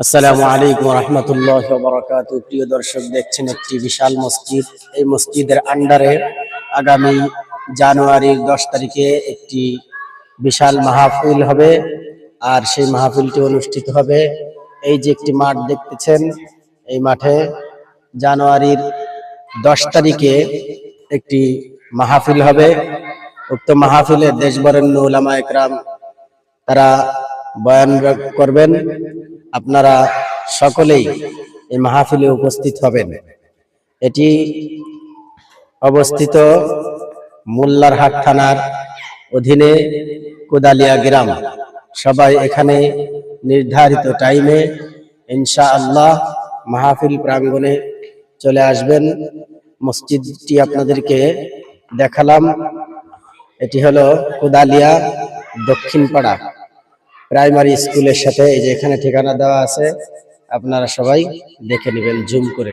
আসসালামু আলাইকুম রহমতুল্লাহ বারাকাতুহু। প্রিয় দর্শক, দেখছেন একটি বিশাল মসজিদ। এই মসজিদের আন্ডারে আগামী জানুয়ারির 10 তারিখে একটি বিশাল মাহফিল হবে, আর সেই মাহফিলটি অনুষ্ঠিত হবে এই যে একটি মাঠ দেখতেছেন, এই মাঠে জানুয়ারির 10 তারিখে একটি মাহফিল হবে। উক্ত মাহফিলে দেশ বরেণ্য উলামা একরাম তারা বয়ান করবেন। আপনারা সকলেই এই মাহফিলে উপস্থিত হবেন। এটি অবস্থিত মোল্লারহাট থানার অধীনে কোদালিয়া গ্রাম। সবাই এখানে নির্ধারিত টাইমে ইনশাআল্লাহ মাহফিল প্রাঙ্গণে চলে আসবেন। মসজিদটি আপনাদেরকে দেখালাম। এটি হলো কোদালিয়া দক্ষিণ পাড়া প্রাইমারি স্কুলের সাথে। এই যে এখানে ঠিকানা দেওয়া আছে, আপনারা সবাই দেখে নেবেন জুম করে।